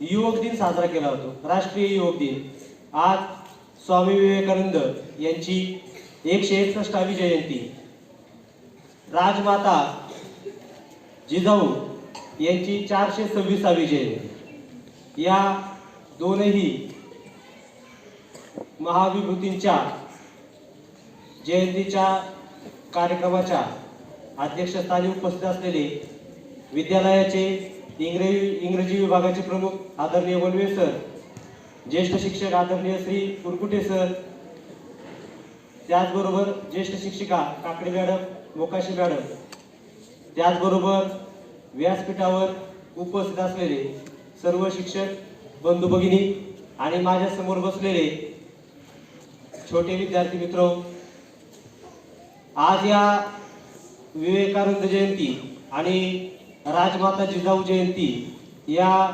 युवक दिन साजरा केला होतो, राष्ट्रीय युवक दिन। आज स्वामी विवेकानंद यांची 161वी जयंती, राजमाता जिजाऊ यांची 426वी जयंती। या दोनही महाविभूतींच्या जयंतीच्या कार्यक्रमाच्या अध्यक्षस्थानी उपस्थित असलेले विद्यालयाचे इंग्रजी विभागाचे प्रमुख आदरणीय वनवे सर, ज्येष्ठ शिक्षक आदरणीय श्री कुरकुटे सर, त्याचबरोबर ज्येष्ठ शिक्षिका काकडे मॅडम, मोकाशी मॅडम, त्याचबरोबर व्यासपीठावर उपस्थित असलेले सर्व शिक्षक बंधू भगिनी आणि माझ्या समोर बसलेले छोटे विद्यार्थी मित्र, आज या विवेकानंद जयंती आणि राजमाता जिजाऊ जयंती या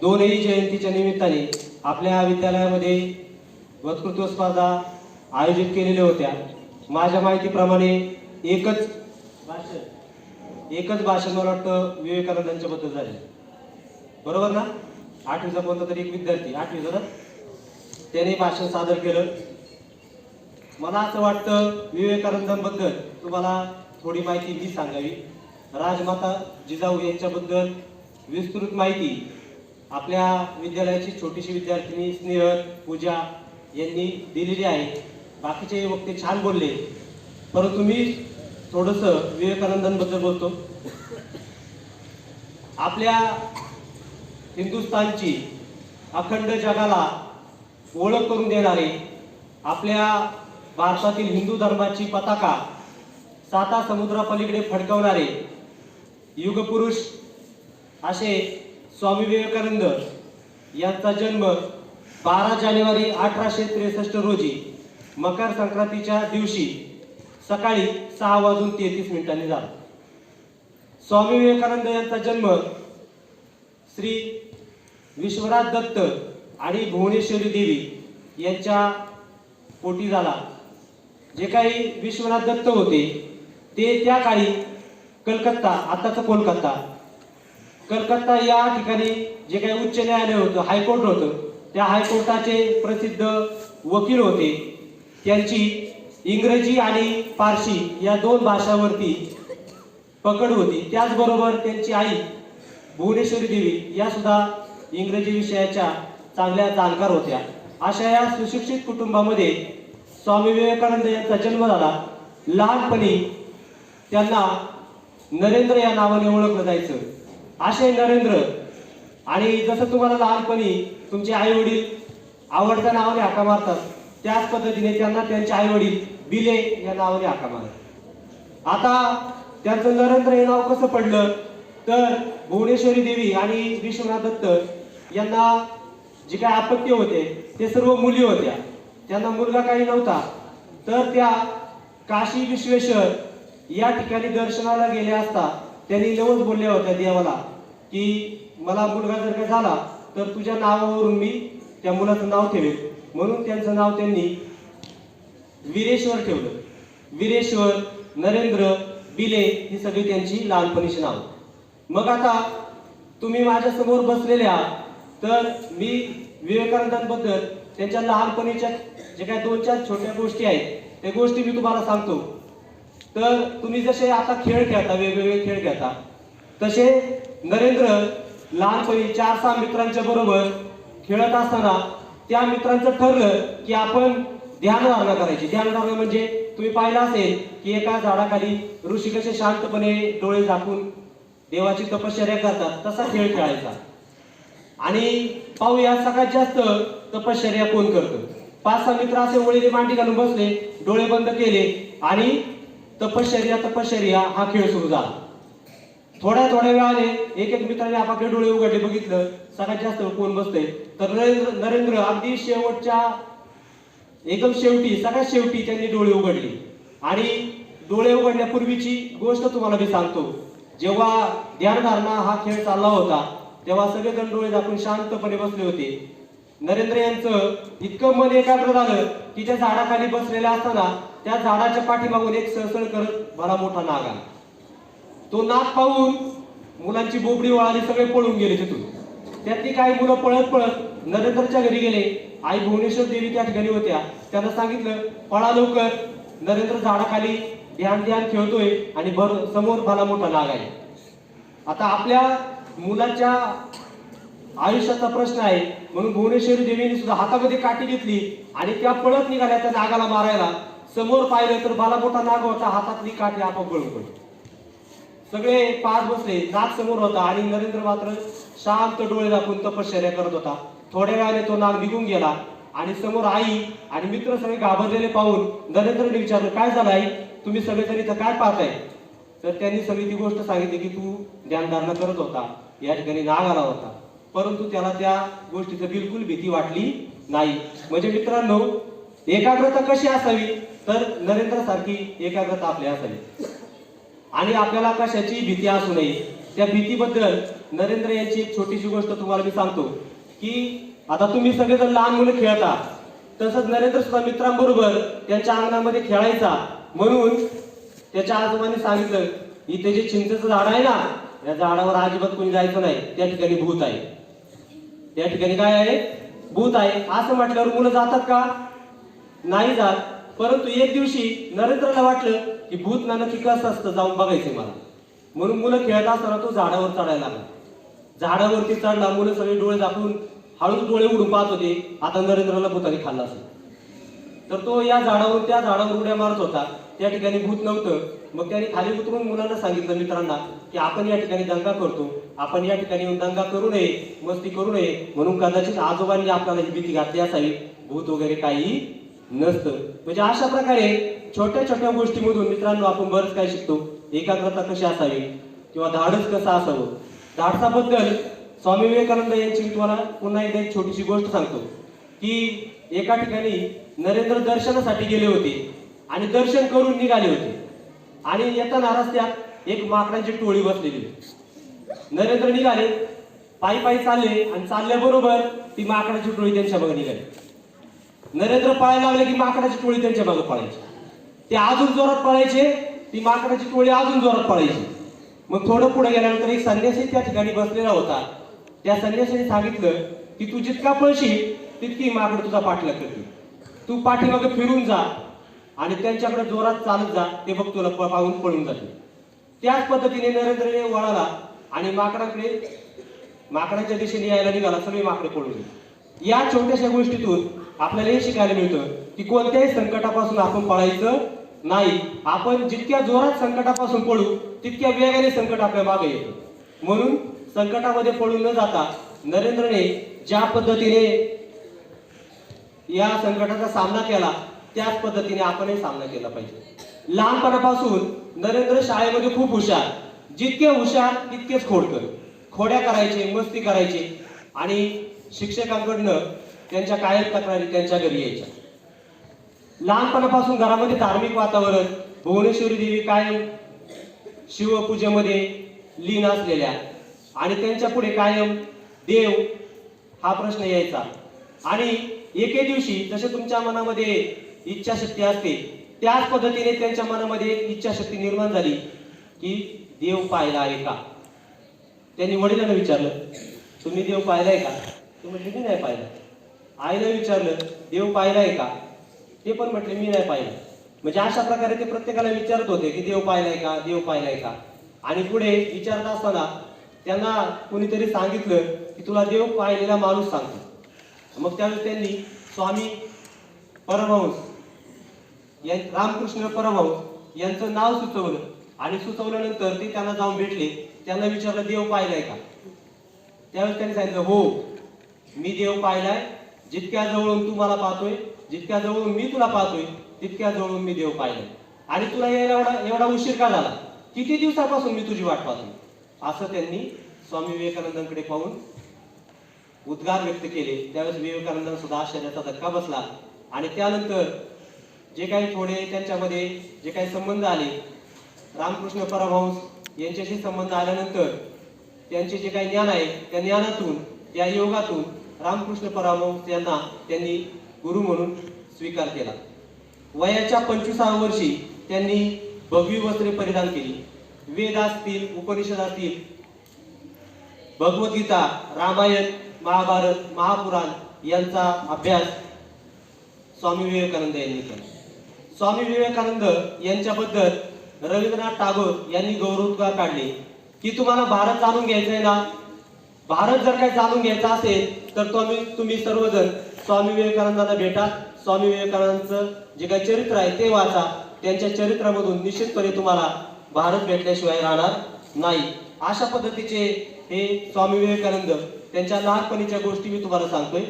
दोनही जयंतीच्या निमित्ताने आपल्या विद्यालयामध्ये वक्तृत्व स्पर्धा आयोजित केलेल्या होत्या। माझ्या माहितीप्रमाणे एकच भाषण मला वाटतं विवेकानंदांच्या बद्दल झाले, बरोबर ना? 8वीचा कोणता तरी एक विद्यार्थी, 8वीचा, त्याने भाषण सादर केलं। मला असं वाटतं विवेकानंदांबद्दल तुम्हाला थोडी माहिती मी सांगावी। राजमाता जिजाऊ यांच्याबद्दल विस्तृत माहिती आपल्या विद्यालयाची छोटीशी विद्यार्थिनी स्नेहल पूजा यांनी दिलेली आहे। बाकीचे वक्ते छान बोलले, परंतु मी थोडंसं विवेकानंदांबद्दल बोलतो। आपल्या हिंदुस्थानची अखंड जगाला ओळख करून देणारे, आपल्या भारतातील हिंदू धर्माची पताका 7 समुद्रापलीकडे फडकवणारे युगपुरुष असे स्वामी विवेकानंद यांचा जन्म 12 जानेवारी 1863 रोजी मकर संक्रांतीच्या दिवशी सकाळी 6:33 झाला। स्वामी विवेकानंद यांचा जन्म श्री विश्वनाथ दत्त आणि भुवनेश्वरी देवी यांच्या पोटी झाला। जे काही विश्वनाथ दत्त होते ते त्या काळी कलकत्ता, आताचं कलकत्ता या ठिकाणी जे काही उच्च न्यायालय होतं, हायकोर्ट होतं, त्या हायकोर्टाचे प्रसिद्ध वकील होते। त्यांची इंग्रजी आणि पारशी या 2 भाषांवरती पकड होती। त्याचबरोबर त्यांची आई भुवनेश्वरी देवी या सुद्धा इंग्रजी विषयाच्या चांगल्या जाणकार होत्या। अशा या सुशिक्षित कुटुंबामध्ये स्वामी विवेकानंद यांचा जन्म झाला। लहानपणी त्यांना नरेंद्र या नावाने ओळखलं जायचं। असे नरेंद्र, आणि जसं तुम्हाला लहानपणी तुमचे आई वडील आवडत्या नावाने हाका मारतात, त्याच पद्धतीने त्यांना त्यांचे आई वडील बिले या नावाने हाका मारतात। आता त्यांचं नरेंद्र हे नाव कसं पडलं, तर भुवनेश्वरी देवी आणि विश्वनाथ दत्त यांना जे काही अपत्य होते ते सर्व मुली होत्या, त्यांना मुलगा काही नव्हता। तर त्या काशी विश्वेश्वर या ठिकाणी दर्शनाला गेले असता त्यांनी नवस बोलल्या होत्या देवाला की मला मुलगा जर का झाला तर तुझ्या नावावरून मी त्या मुलाचं नाव ठेवेल। म्हणून त्यांचं नाव त्यांनी वीरेश्वर ठेवलं। वीरेश्वर, नरेंद्र, बिले ही सगळी त्यांची लहानपणीची नाव। मग आता तुम्ही माझ्या समोर बसलेले आहात, तर मी विवेकानंदांबद्दल त्यांच्या लहानपणीच्या जे काही 2-4 छोट्या गोष्टी आहेत त्या गोष्टी मी तुम्हाला सांगतो। तर तुम्ही जसे आता खेळ खेळता, वेगवेगळे खेळ खेळता, तसे नरेंद्र लहानपणी 4-6 मित्रांच्या बरोबर खेळत असताना त्या मित्रांचं ठरलं की आपण ध्यानधारणा करायची। ध्यानधारणा म्हणजे तुम्ही पाहिलं असेल की एका झाडाखाली ऋषी कसे शांतपणे डोळे झाकून देवाची तपश्चर्या करतात, तसा खेळ खेळायचा। आणि पाहूया सगळ्यात जास्त तपश्चर्या कोण करतं। 5-6 मित्र असे ओळीने मांडी घालून बसले, डोळे बंद केले आणि तपश्चर्या हा खेळ सुरू झाला। थोड्या वेळाने एक मित्राने आपापले डोळे उघडले, बघितलं सगळ्यात जास्त कोण बसतंय, तर नरेंद्र अगदी शेवटच्या एकदम शेवटी, सगळ्यात शेवटी त्यांनी डोळे उघडले। आणि डोळे उघडण्यापूर्वीची गोष्ट तुम्हाला मी सांगतो। जेव्हा ध्यानधारणा हा खेळ चालला होता तेव्हा सगळेजण डोळे झाकून शांतपणे बसले होते। नरेंद्र यांचं इतकं मन एकाग्र झालं की त्या झाडाखाली बसलेल्या असताना त्या झाडाच्या पाठीमागून एक सळसळ करत भला मोठा नाग आला। तो नाग पाहून मुलांची बोबडी वळाली, सगळे पळून गेले तिथून। त्यातली काही मुलं पळत पळत नरेंद्रच्या घरी गेले. आई भुवनेश्वर देवी त्या ठिकाणी होत्या. त्यांना सांगितलं, पळा लवकर, नरेंद्र झाडाखाली ध्यान ध्यान खेळतोय आणि समोर भला मोठा नाग आहे. आता आपल्या मुलाच्या आयुष्याचा प्रश्न आहे म्हणून भुवनेश्वरी देवीने सुद्धा हातामध्ये काठी घेतली आणि त्या पळत निघाल्या त्या नागाला मारायला. समोर पाहिलं तर भला मोठा नाग होता, हातातली काठी आपोआप गळून पडली. सगळे पाच बसले, नाग समोर होता आणि नरेंद्र मात्र शांत डोळे दाखवून तपश्चर्या करत होता. थोड्या वेळाने तो नाग निघून गेला आणि समोर आई आणि मित्र सगळे घाबरलेले पाहून नरेंद्रने विचारलं, काय झालं आई, तुम्ही सगळेजण इथं काय पाहताय? तर त्यांनी सगळी ती गोष्ट सांगितली की तू ध्यानधारणा करत होता, या ठिकाणी नाग आला होता, परंतु त्याला त्या गोष्टीचं बिलकुल भीती वाटली नाही. म्हणजे मित्रांनो, एकाग्रता कशी असावी तर नरेंद्र सारखी एकाग्रता आपली असावी आणि आपल्याला कशाची भीती असू नये. त्या भीतीबद्दल नरेंद्र यांची एक छोटीशी गोष्ट तुम्हाला मी सांगतो की आता तुम्ही सगळेजण लहान मुलं खेळता, तसंच नरेंद्र सुद्धा मित्रांबरोबर त्यांच्या अंगणामध्ये खेळायचा. म्हणून त्याच्या आजोबांनी सांगितलं, इथे जे चिंचेचं झाड आहे ना, या झाडावर अजिबात कोणी जायचं नाही, त्या ठिकाणी भूत आहे. त्या ठिकाणी काय आहे? भूत आहे. असं म्हटल्यावर मुलं जातात का? नाही जात. परंतु एक दिवशी नरेंद्रला वाटलं की भूत ना नक्की कसं असतं, जाऊन बघायचं मला. म्हणून मुलं खेळत असताना तो झाडावर चढायला लागला. झाडावरती चढला, मुलं सगळे डोळे दाखवून हळूच डोळे उडून पाहत होते, आता नरेंद्रला भूताने खाल्ला असेल. तर तो या झाडावर त्या झाडावर उड्या मारत होता, त्या ठिकाणी भूत नव्हतं. मग त्याने खाली उतरून मुलांना सांगितलं, मित्रांना, की आपण या ठिकाणी दंगा करतो, आपण या ठिकाणी येऊन दंगा करू नये, मस्ती करू नये, म्हणून कदाचित आजोबांनी आपल्याला ही भीती घातली असावी, भूत वगैरे काही नसतं. म्हणजे अशा प्रकारे छोट्या छोट्या गोष्टीमधून मित्रांनो आपण बरंच काय शिकतो. एकाग्रता कशी असावी किंवा धाडस कसं असावं. धाडसाबद्दल स्वामी विवेकानंद यांची तुम्हाला पुन्हा एकदा एक छोटीशी गोष्ट सांगतो की एका ठिकाणी नरेंद्र दर्शनासाठी गेले होते आणि दर्शन करून निघाले होते आणि येताना रस्त्यात एक माकडांची टोळी बसलेली होती. नरेंद्र निघाले, पायी पायी चालले आणि चालल्याबरोबर ती माकडाची टोळी त्यांच्या मागे निघाली. नरेंद्र पळायला लागले की माकडाची टोळी त्यांच्या मागे पळायची. ते अजून जोरात पळायचे, ती माकडाची टोळी अजून जोरात पळायची. मग थोडं पुढे गेल्यानंतर एक संन्यासी त्या ठिकाणी बसलेला होता. त्या संन्यासीने सांगितलं की तू जितका पळशील तितकी माकड तुझा पाठलाग करते, तू पाठीमागे फिरून जा आणि त्यांच्याकडे जोरात चालत जा, ते बघ तुला पाहून पळून जाते. त्याच पद्धतीने नरेंद्रने वळाला आणि माकडाच्या दिशेने यायला निघाला. सगळे माकडे पळून गेले. या छोट्याशा गोष्टीतून आपल्याला हे शिकायला मिळतं की कोणत्याही संकटापासून आपण पळायचं नाही. आपण जितक्या जोरात संकटापासून पळू तितक्या वेगाने संकट आपल्या मागे येतं. म्हणून संकटामध्ये पळून न जाता नरेंद्रने ज्या पद्धतीने या संकटाचा सामना केला त्याच पद्धतीने आपणही सामना केला पाहिजे. लहानपणापासून नरेंद्र शाळेमध्ये खूप हुशार, जितके हुशार तितकेच खोडकर. खोड्या करायचे, मस्ती करायचे आणि शिक्षकांकडनं त्यांच्या कायम तक्रारी त्यांच्या घरी यायच्या. लहानपणापासून घरामध्ये धार्मिक वातावरण, भुवनेश्वरी देवी कायम शिवपूजेमध्ये लीन असलेल्या आणि त्यांच्या पुढे कायम देव हा प्रश्न यायचा. आणि एके दिवशी जसे तुमच्या मनामध्ये इच्छाशक्ती असते त्याच पद्धतीने त्यांच्या मनामध्ये एक इच्छाशक्ती निर्माण झाली की देव पाहिला आहे का. त्यांनी वडिलांना विचारलं, तुम्ही देव पाहिलाय का? ते म्हटले मी नाही पाहिला. आईला विचारलं, देव पाहिलाय का? ते पण म्हटले मी नाही पाहिलं. म्हणजे अशा प्रकारे ते प्रत्येकाला विचारत होते की देव पाहिलाय का, देव पाहिलाय का. आणि पुढे विचारत असताना त्यांना कोणीतरी सांगितलं की तुला देव पाहिलेला माणूस सांगतो. मग त्यावेळेस त्यांनी स्वामी परमहंस रामकृष्ण परमहंस यांचं नाव सुचवलं आणि सुचवल्यानंतर ते त्यांना जाऊन भेटले. त्यांना विचारलं, देव पाहिलाय का? त्यावेळेस त्यांनी सांगितलं, हो मी देव पाहिलाय. जितक्या जवळून तू मला पाहतोय, जितक्या जवळून मी तुला पाहतोय, तितक्या जवळून मी देव पाहिलाय. आणि तुला यायला एवढा उशीर का झाला? किती दिवसापासून मी तुझी वाट पाहतोय. असं त्यांनी स्वामी विवेकानंदांकडे पाहून उद्गार व्यक्त केले. त्यावेळेस विवेकानंदांना सुद्धा आश्चर्याचा धक्का बसला. आणि त्यानंतर जे काही थोडे त्यांच्यामध्ये जे काही संबंध आले, रामकृष्ण परमहंस यांच्याशी संबंध आल्यानंतर त्यांचे जे काही ज्ञान आहे त्या ज्ञानातून, त्या योगातून रामकृष्ण परमहंस यांना त्यांनी गुरु म्हणून स्वीकार केला. वयाच्या 25व्या वर्षी त्यांनी भगवी वस्त्रे परिधान केली. वेद असतील, उपनिषद असतील भगवद्गीता, रामायण, महाभारत, महापुराण यांचा अभ्यास स्वामी विवेकानंद यांनी केला. स्वामी विवेकानंद यांच्याबद्दल रवींद्रनाथ टागोर यांनी गौरवोद्गार काढले की तुम्हाला भारत जाणून घ्यायचा आहे ना, भारत जर काही जाणून घ्यायचा असेल तर तुम्ही सर्वजण स्वामी विवेकानंदांना भेटा. स्वामी विवेकानंदांचं जे काही चरित्र आहे ते वाचा. त्यांच्या चरित्रामधून निश्चितपणे तुम्हाला भारत भेटल्याशिवाय राहणार नाही. अशा पद्धतीचे हे स्वामी विवेकानंद त्यांच्या लहानपणीच्या गोष्टी मी तुम्हाला सांगतोय.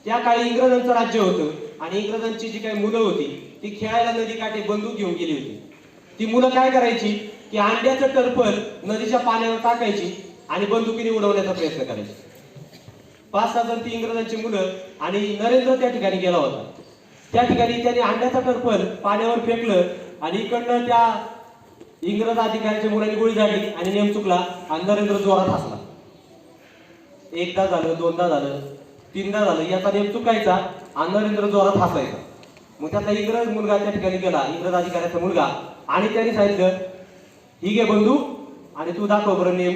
त्या काळी इंग्रजांचं राज्य होतं आणि इंग्रजांची जी काही मुलं होती ती खेळायला नदीकाठी बंदूक घेऊन गेली होती. ती मुलं काय करायची की अंड्याचं टरफल नदीच्या पाण्यावर टाकायची आणि बंदुकीने उडवण्याचा प्रयत्न करायची. 5-6 जण ती इंग्रजांची मुलं आणि नरेंद्र त्या ठिकाणी गेला होता. त्या ठिकाणी त्याने अंड्याचा टरफल पाण्यावर फेकलं आणि इकडनं त्या इंग्रज अधिकाऱ्याच्या मुलांनी गोळी झाडली आणि नेम चुकला आणि नरेंद्र जोरात हसला. एकदा झालं, दोनदा झालं, तीनदा झालं, याचा नेम चुकायचा आणि नरेंद्र जोरात हसायचा. मग त्याचा इंग्रज मुलगा त्या ठिकाणी गेला, इंग्रज अधिकाऱ्याचा मुलगा, आणि त्याने सांगितलं ही घे बंदूक आणि तू दाखव बरं नेम.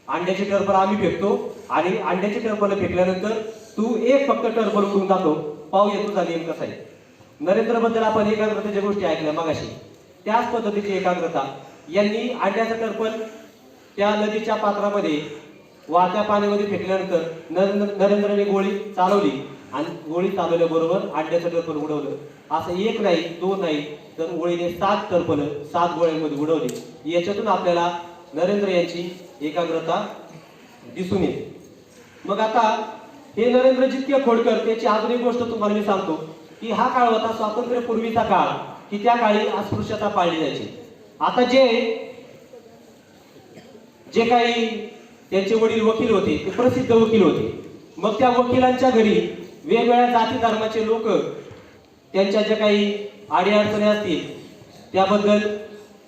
अंड्याचे टरफल आम्ही फेकतो आणि अंड्याचे टरफल फेकल्यानंतर तू एक फक्त टरफल उडून दाखव, पाहूया तुझा नेम कसा आहे. नरेंद्र बद्दल आपण एकाग्रतेच्या गोष्टी ऐकल्या मगाशी. त्याच पद्धतीची एकाग्रता यांनी अंड्याचा टरफल त्या नदीच्या पात्रामध्ये वाहत्या पाण्यामध्ये फेकल्यानंतर नरेंद्रने गोळी चालवली आणि गोळी चालवल्याबरोबर अंड्याचं टरफल उडवलं. असं एक नाही, दोन नाही, तर गोळीने 7 टरफल 7 गोळ्यांमध्ये उडवली. याच्यातून आपल्याला नरेंद्र यांची एकाग्रता दिसून येते. मग आता हे नरेंद्र जितके खोडकर, त्याची अजून एक गोष्ट तुम्हाला मी सांगतो की हा काळ होता स्वातंत्र्यपूर्वीचा काळ, की त्या काळी अस्पृश्यता पाळली जायची. आता जे काही त्यांचे वडील वकील होते, ते प्रसिद्ध वकील होते. मग त्या वकिलांच्या घरी वेगवेगळ्या जाती धर्माचे लोक त्यांच्या ज्या काही अडीअडचणी असतील त्याबद्दल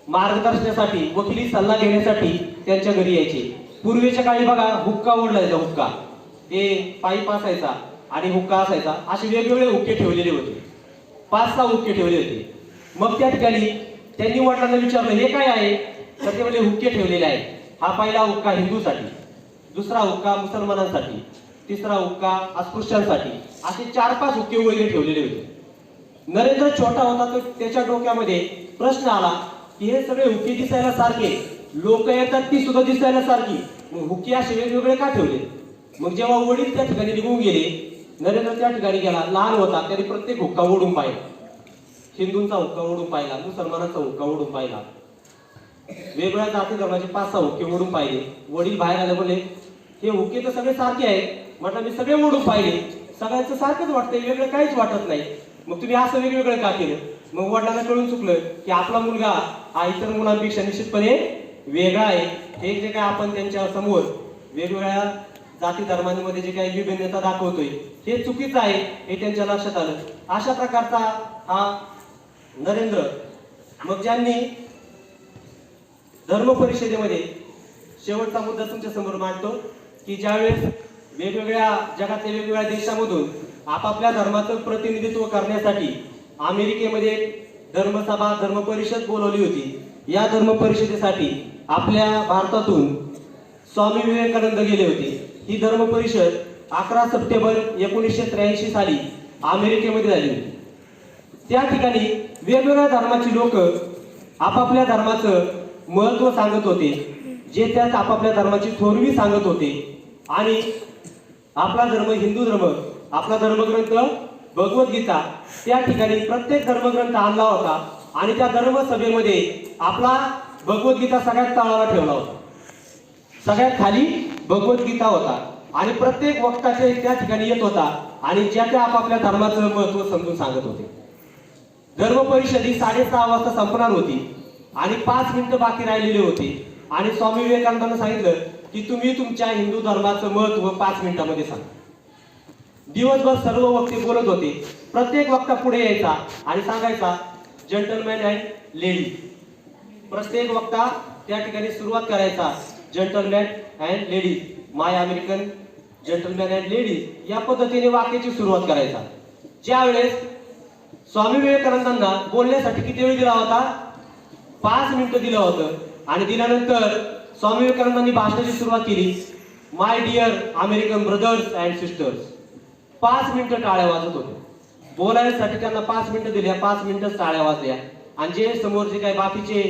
मार्गदर्शनासाठी, वकिली सल्ला घेण्यासाठी त्यांच्या घरी यायचे. पूर्वीच्या काळी बघा हुक्का ओढलायचा, हुक्का ते पाईप असायचा आणि हुक्का असायचा, असे वेगवेगळे हुक्के ठेवलेले होते. 5-6 हुक्के ठेवले होते. मग त्या ठिकाणी त्यांनी वडिलांना विचारलं हे काय आहे, तर ते म्हणजे हुक्के ठेवलेले आहेत. हा पहिला हुक्का हिंदूसाठी, दुसरा हुक्का मुसलमानांसाठी, तिसरा हुक्का अस्पृश्यांसाठी, असे 4-5 हुक्के वगैरे ठेवलेले होते. नरेंद्र छोटा होता तर त्याच्या डोक्यामध्ये प्रश्न आला की हे सगळे हुक्के दिसायला सारखे, लोक येतात ती सुद्धा दिसायला सारखी, मग हुक्के असे वेगवेगळे का ठेवले. मग जेव्हा वडील त्या ठिकाणी निघून गेले, नरेंद्र त्या ठिकाणी गेला, लहान होता, त्याने प्रत्येक हुक्का ओढून पाहिला. हिंदूंचा हुक्का ओढून पाहिला, मुसलमानांचा हुक्का ओढून पाहिला, वेगवेगळ्या जाती धर्माचे 5-6 हुक्के ओढून पाहिले. वडील बाहेर आले, बोले हे हुक्के तर सगळे सारखे आहेत. म्हटलं मी सगळे ओढून पाहिले, सगळ्यांचं सारखंच वाटतंय, वेगळं काहीच वाटत नाही, मग तुम्ही असं वेगवेगळं का केलं. मग वडिलांना कळून चुकलं की आपला मुलगा हा इतर मुलांपेक्षा निश्चितपणे वेगळा आहे. हे जे काय आपण त्यांच्या समोर वेगवेगळ्या जाती धर्मांमध्ये जे काही विभिन्नता दाखवतोय हे चुकीचं आहे, हे त्यांच्या लक्षात आलं. अशा प्रकारचा हा नरेंद्र, मग ज्यांनी धर्म परिषदेमध्ये शेवटचा मुद्दा तुमच्या समोर मांडतो की ज्यावेळेस वेगवेगळ्या जगातल्या वेगवेगळ्या देशामधून आपापल्या धर्माचं प्रतिनिधित्व करण्यासाठी अमेरिकेमध्ये धर्मसभा, धर्म परिषद बोलवली होती. या धर्म परिषदेसाठी आपल्या भारतातून स्वामी विवेकानंद गेले होते. ही धर्म परिषद 11 सप्टेंबर 1983 साली अमेरिकेमध्ये झाली होती. त्या ठिकाणी वेगवेगळ्या धर्माची लोक आपापल्या धर्माचं महत्व सांगत होते, जे त्यात आपापल्या धर्माची थोरवी सांगत होते. आणि आपला धर्म हिंदू धर्म, आपला धर्मग्रंथ भगवद्गीता त्या ठिकाणी प्रत्येक धर्मग्रंथ आणला होता आणि त्या धर्मसभेमध्ये आपला भगवद्गीता सगळ्यात तळाला ठेवला होता. सगळ्यात खाली भगवद्गीता होता आणि प्रत्येक वक्ताचे त्या ठिकाणी येत होता आणि ज्या त्या आपापल्या धर्माचं महत्व समजून सांगत होते. धर्म परिषद ही 6:30 वाजता संपणार होती आणि 5 मिनिटं बाकी राहिलेले होते आणि स्वामी विवेकानंदांनी सांगितलं की तुम्ही तुमच्या हिंदू धर्माचं महत्व 5 मिनिटांमध्ये सांगा. दिवसभर सर्व वक्ते बोलत होते. प्रत्येक वक्ता पुढे यायचा आणि सांगायचा जंटलमॅन अँड लेडीज. प्रत्येक वक्ता त्या ठिकाणी सुरुवात करायचा gentleman and ladies, my American gentleman and ladies, या पद्धतीने वाक्याची सुरुवात करायचा. ज्यावेळेस स्वामी विवेकानंदांना बोलण्यासाठी किती वेळ दिला होता? 5 मिनिटं दिलं होतं आणि दिल्यानंतर स्वामी विवेकानंदांनी भाषणाची सुरुवात केली, my dear American brothers and sisters. 5 मिनिटं टाळ्या वाजत होते. बोलायसाठी त्यांना 5 मिनिटं दिल्या, 5 मिनिटं टाळ्या वाजल्या. आणि जे समोर जे काही बाकीचे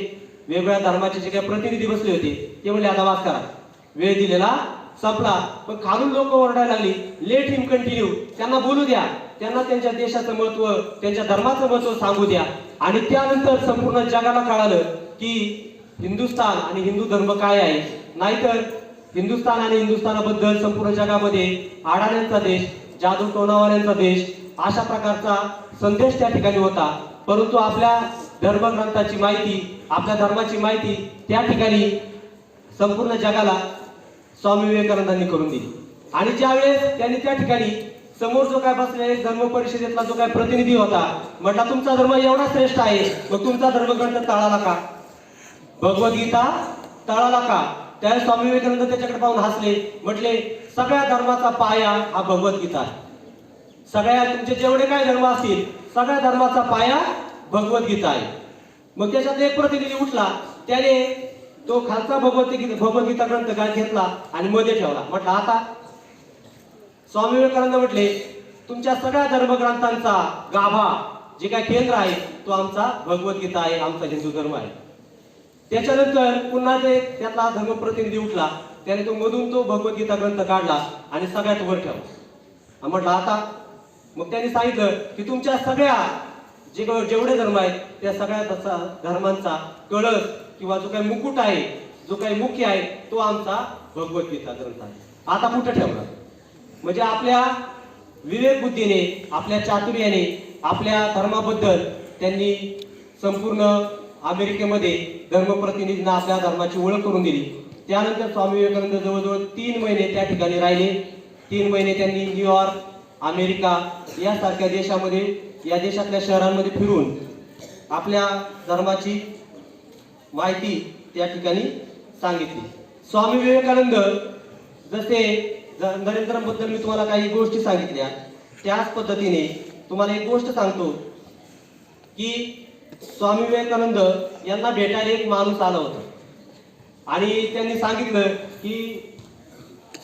वेगवेगळ्या धर्माचे जे काही प्रतिनिधी बसले होते ते म्हणले आता वाच करा, वेळ दिलेला संपला. पण खालून लोक ओरडायला लागली, लेट हिम कंटिन्यू, त्यांना बोलू द्या, त्यांना त्यांच्या देशाचं महत्व, त्यांच्या धर्माचं महत्व सांगू द्या. आणि त्यानंतर संपूर्ण जगाला कळालं की हिंदुस्थान आणि हिंदू धर्म काय आहे. नाहीतर हिंदुस्थान आणि हिंदुस्थानाबद्दल संपूर्ण जगामध्ये अडाण्यांचा देश, जादू टोणावाल्यांचा देश अशा प्रकारचा संदेश त्या ठिकाणी होता. परंतु आपल्या धर्मग्रंथाची माहिती, आपल्या धर्माची माहिती त्या ठिकाणी संपूर्ण जगाला स्वामी विवेकानंदांनी करून दिली. आणि ज्यावेळेस त्यांनी त्या ठिकाणी समोर जो काय बसलेला धर्म परिषदेतला जो काय प्रतिनिधी होता म्हटला, तुमचा धर्म एवढा श्रेष्ठ आहे, मग तुमचा धर्मग्रंथ तळाला का, भगवद्गीता तळाला का. त्यावेळेस स्वामी विवेकानंद त्याच्याकडे पाहून हसले, म्हटले सगळ्या धर्माचा पाया हा भगवद्गीता आहे. सगळ्या तुमचे जेवढे काय धर्म असतील सगळ्या धर्माचा पाया भगवद्गीता आहे. मग त्याच्यात एक प्रतिनिधी उठला, त्याने तो खालचा भगवद्गीता ग्रंथ घेतला आणि मध्ये ठेवला. म्हटलं आता स्वामी विवेकानंद म्हटले, तुमच्या सगळ्या धर्मग्रंथांचा गाभा जे काय केंद्र आहे तो आमचा भगवद्गीता आहे, आमचा हिंदू धर्म आहे. त्याच्यानंतर पुन्हा ते त्यातला धर्म प्रतिनिधी उठला, त्याने तो मधून तो भगवद्गीता ग्रंथ काढला आणि सगळ्यात वर ठेवला. म्हटलं आता मग त्यांनी सांगितलं की तुमच्या सगळ्या जेवढे धर्म आहेत त्या सगळ्या धर्मांचा कळस किंवा जो काही मुकुट आहे, जो काही मुख्य आहे तो आमचा भगवद्गीता ग्रंथ आहे. आता कुठं ठेवला. म्हणजे आपल्या विवेक बुद्धीने, आपल्या चातुर्याने, आपल्या धर्माबद्दल त्यांनी संपूर्ण अमेरिकेमध्ये धर्मप्रतिनिधींना आपल्या धर्माची ओळख करून दिली. त्यानंतर स्वामी विवेकानंद जवळजवळ 3 महिने त्या ठिकाणी राहिले. 3 महिने त्यांनी न्यूयॉर्क, अमेरिका यासारख्या देशामध्ये, या देशातल्या शहरांमध्ये फिरून आपल्या धर्माची माहिती त्या ठिकाणी सांगितली. स्वामी विवेकानंद जसे नरेंद्रांबद्दल मी तुम्हाला काही गोष्टी सांगितल्या, त्याच पद्धतीने तुम्हाला एक गोष्ट सांगतो की स्वामी विवेकानंद यांना भेटायला एक माणूस आला होता आणि त्यांनी सांगितलं की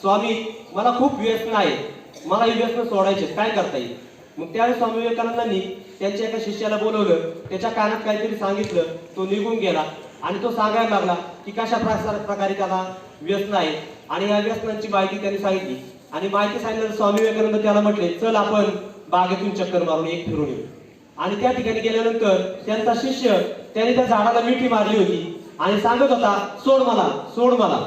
स्वामी मला खूप व्यसन आहे, मला ही व्यसन सोडायचे, काय करता येईल. मग त्यावेळेस स्वामी विवेकानंदांनी त्यांच्या एका शिष्याला बोलवलं, त्याच्या कानात काहीतरी सांगितलं, तो निघून गेला आणि तो सांगायला लागला की कशा प्रकारे त्याला व्यसन आहे आणि या व्यसनांची माहिती त्यांनी सांगितली. आणि माहिती सांगितल्यावर स्वामी विवेकानंद त्याला म्हटले, चल आपण बागेतून चक्कर मारून एक फिरून येऊ. आणि त्या ठिकाणी गेल्यानंतर त्यांचा शिष्य त्याने त्या झाडाला मिठी मारली होती आणि सांगत होता, सोड मला, सोड मला.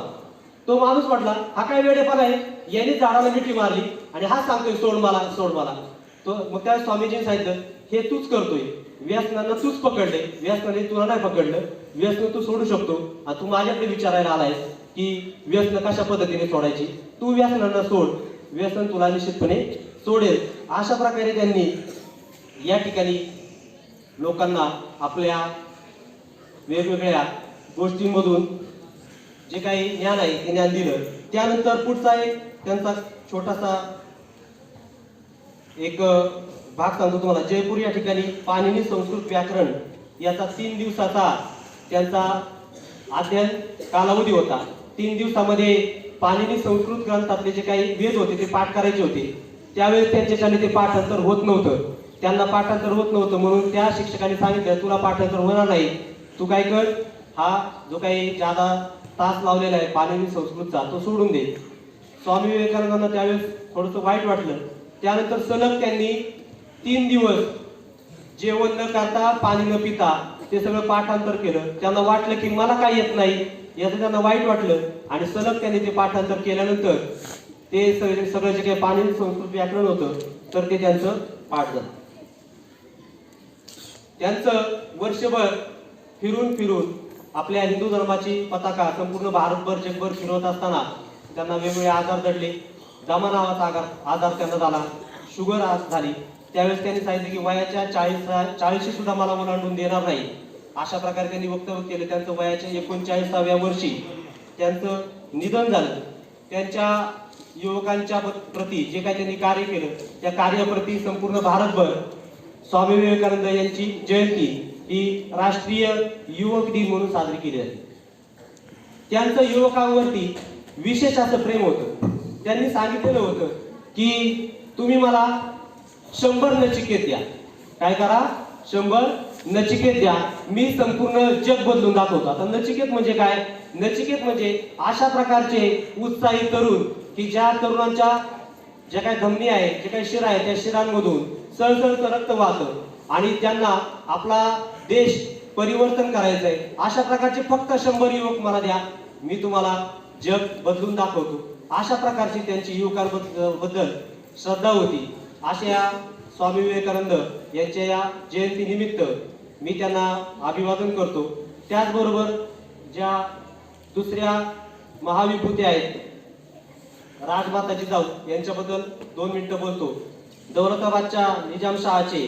तो माणूस म्हटला, हा काय वेडेपणा आहे, यांनी झाडाला मिठी मारली आणि हा सांगतोय सोड मला, सोड मला. तो मग त्या स्वामीजींनी सांगितलं, हे तूच करतोय, व्यसनांना तूच पकडले, व्यसनाने तुला नाही पकडलं, व्यसन तू सोडू शकतो. आणि तू माझ्याकडे विचारायला आलायस की व्यसन कशा पद्धतीने सोडायची, तू व्यसनांना सोड, व्यसन तुला निश्चितपणे सोडेल. अशा प्रकारे त्यांनी या ठिकाणी लोकांना आपल्या वेगवेगळ्या गोष्टींमधून जे काही ज्ञान आहे ते ज्ञान दिलं. त्यानंतर पुढचा एक त्यांचा छोटासा एक भाग सांगतो तुम्हाला. जयपूर या ठिकाणी पाणिनी संस्कृत व्याकरण याचा 3 दिवसाचा त्यांचा अध्ययन कालावधी होता. 3 दिवसामध्ये पाणिनी संस्कृत ग्रंथातले जे काही वेद होते ते पाठ करायचे होते. त्यावेळेस त्यांच्याकडे ते पाठांतर होत नव्हतं, त्यांना पाठांतर होत नव्हतं, म्हणून त्या शिक्षकांनी सांगितलं, तुला पाठांतर होणार नाही, तू काय कर, हा जो काही जादा तास लावलेला आहे पाणिनी संस्कृतचा तो सोडून दे. स्वामी विवेकानंदांना त्यावेळेस थोडंसं वाईट वाटलं. त्यानंतर सलग त्यांनी 3 दिवस जेवण न करता, पाणी न पिता ते सगळं पाठांतर केलं. त्यांना वाटलं की मला काय येत नाही, याचं त्यांना वाईट वाटलं आणि सलग त्यांनी ते पाठांतर केल्यानंतर ते सगळं जे काही पाणिनी संस्कृत व्याकरण होतं तर ते त्यांचं पाठ झालं. त्यांचं वर्षभर फिरून फिरून आपल्या हिंदू धर्माची पताका संपूर्ण भारतभर जगभर फिरवत असताना त्यांना वेगवेगळे आजार जडले. दमा नावाचा आजार त्यांना झाला, शुगर झाली. त्यावेळेस त्यांनी सांगितलं की वयाच्या 40 सुद्धा मला ओलांडून देणार नाही, अशा प्रकारे त्यांनी वक्तव्य केलं. त्यांचं वयाच्या 39व्या वर्षी त्यांचं निधन झालं. त्यांच्या युवकांच्या प्रती जे काही त्यांनी कार्य केलं त्या कार्याप्रती संपूर्ण भारतभर स्वामी विवेकानंद यांची जयंती ही राष्ट्रीय युवक दिन म्हणून साजरी केली जाते. त्यांचं युवकांवरती विशेष असं प्रेम होतं. त्यांनी सांगितलेलं होतं की तुम्ही मला 100 नचिकेत द्या. काय करा? 100 नचिकेत द्या, मी संपूर्ण जग बदलून दाखवतो. आता नचिकेत म्हणजे काय? नचिकेत म्हणजे अशा प्रकारचे उत्साही तरुण की ज्या तरुणांच्या ज्या काही धमनी आहे, जे काही शिरा आहे, त्या शिरांमधून सळसळतं रक्त वाहतं आणि त्यांना आपला देश परिवर्तन करायचं आहे. अशा प्रकारचे फक्त 100 युवक मला द्या, मी तुम्हाला जग बदलून दाखवतो. अशा प्रकारची त्यांची युवकांबद्दल श्रद्धा होती. अशा या स्वामी विवेकानंद यांच्या या जयंतीनिमित्त मी त्यांना अभिवादन करतो. त्याचबरोबर ज्या दुसऱ्या महाविभूती आहेत राजमाता जिजाऊ यांच्याबद्दल 2 मिनिटं बोलतो. दौलताबादच्या निजामशहाचे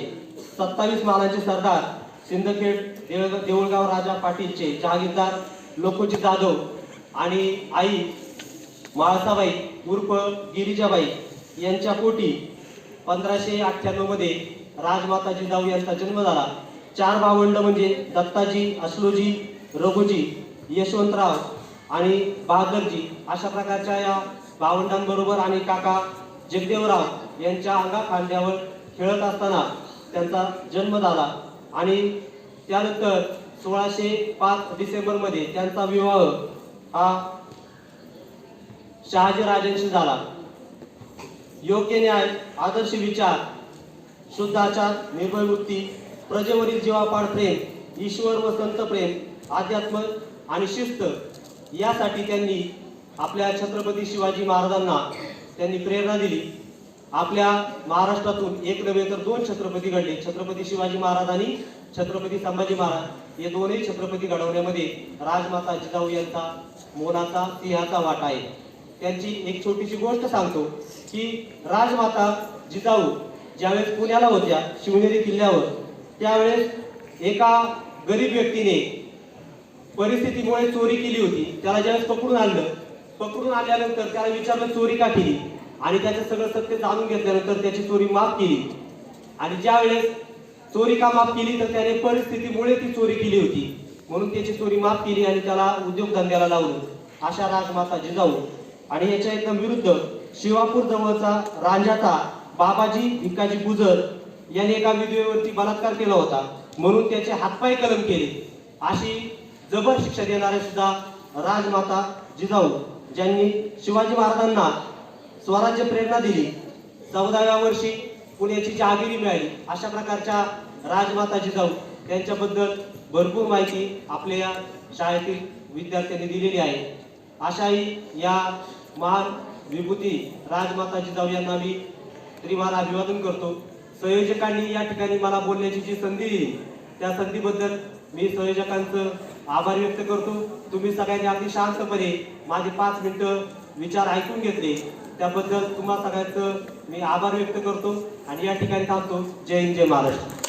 27 मानाचे सरदार सिंदखेड देऊळगाव राजा पाटीलचे जहागीरदार लोकोजी जाधव आणि आई म्हाळसाबाई उर्फ गिरिजाबाई यांच्या पोटी 1598 मध्ये राजमाता जिजाऊ यांचा जन्म झाला. 4 भावंड म्हणजे दत्ताजी, असलोजी, रघुजी, यशवंतराव आणि बहादरजी अशा प्रकारच्या या भावंडांबरोबर आणि काका जगदेवराव यांच्या अंगाखांद्यावर खेळत असताना त्यांचा जन्म झाला आणि त्यानंतर 1605 डिसेंबर मध्ये त्यांचा विवाह हा शहाजी राजांशी झाला. योग्य न्याय, आदर्श विचार, शुद्ध आचार, निर्भय वृत्ती, प्रजेवरील जीवापाड प्रेम, ईश्वर व संत प्रेम, अध्यात्म आणि शिस्त यासाठी त्यांनी आपल्या छत्रपती शिवाजी महाराजांना त्यांनी प्रेरणा दिली. आपल्या महाराष्ट्रातून एक नव्हे तर 2 छत्रपती घडले. छत्रपती शिवाजी महाराज आणि छत्रपती संभाजी महाराज हे दोन्ही छत्रपती घडवण्यामध्ये राजमाता जिजाऊ यांचा मोलाचा सिंहाचा वाटा आहे. त्यांची एक छोटीशी गोष्ट सांगतो की राजमाता जिजाऊ ज्यावेळेस पुण्याला होत्या शिवनेरी किल्ल्यावर, त्यावेळेस एका गरीब व्यक्तीने परिस्थितीमुळे चोरी केली होती. त्याला ज्यावेळेस पकडून आल्यानंतर त्याला विचारलं चोरी का केली आणि त्याचं सगळं सत्य जाणून घेतल्यानंतर त्याची चोरी माफ केली. आणि ज्यावेळेस चोरी का माफ केली तर त्याने परिस्थितीमुळे ती चोरी केली होती म्हणून त्याची चोरी माफ केली आणि त्याला उद्योगधंद्याला लावलं. अशा राजमाता जिजाऊ. आणि याच्या एकदम विरुद्ध शिवापूर जवळचा रांजाचा बाबाजी भिकाजी गुजर याने एका विधवेवरती बलात्कार केला होता म्हणून त्याचे हातपाय कलम केले. अशी जबर शिक्षा देणारे सुद्धा राजमाता जिजाऊ, ज्यांनी शिवाजी महाराजांना स्वराज्य प्रेरणा दिली. 14व्या वर्षी पुण्याची जहागिरी मिळाली. अशा प्रकारच्या राजमाता जिजाऊ त्यांच्याबद्दल भरपूर माहिती आपल्या या शाळेतील विद्यार्थ्यांनी दिलेली आहे. अशाही या महान विभूती राजमाता जिजाऊ यांना मी त्रिवार अभिवादन करतो. संयोजकांनी या ठिकाणी मला बोलण्याची जी संधी दिली त्या संधीबद्दल मी संयोजकांचं आभार व्यक्त करतो. तुम्ही सगळ्यांनी अगदी शांतपणे माझे 5 मिनिटं विचार ऐकून घेतले त्याबद्दल तुम्हा सगळ्यांचं मी आभार व्यक्त करतो आणि या ठिकाणी थांबतो. जय हिंद, जय महाराष्ट्र.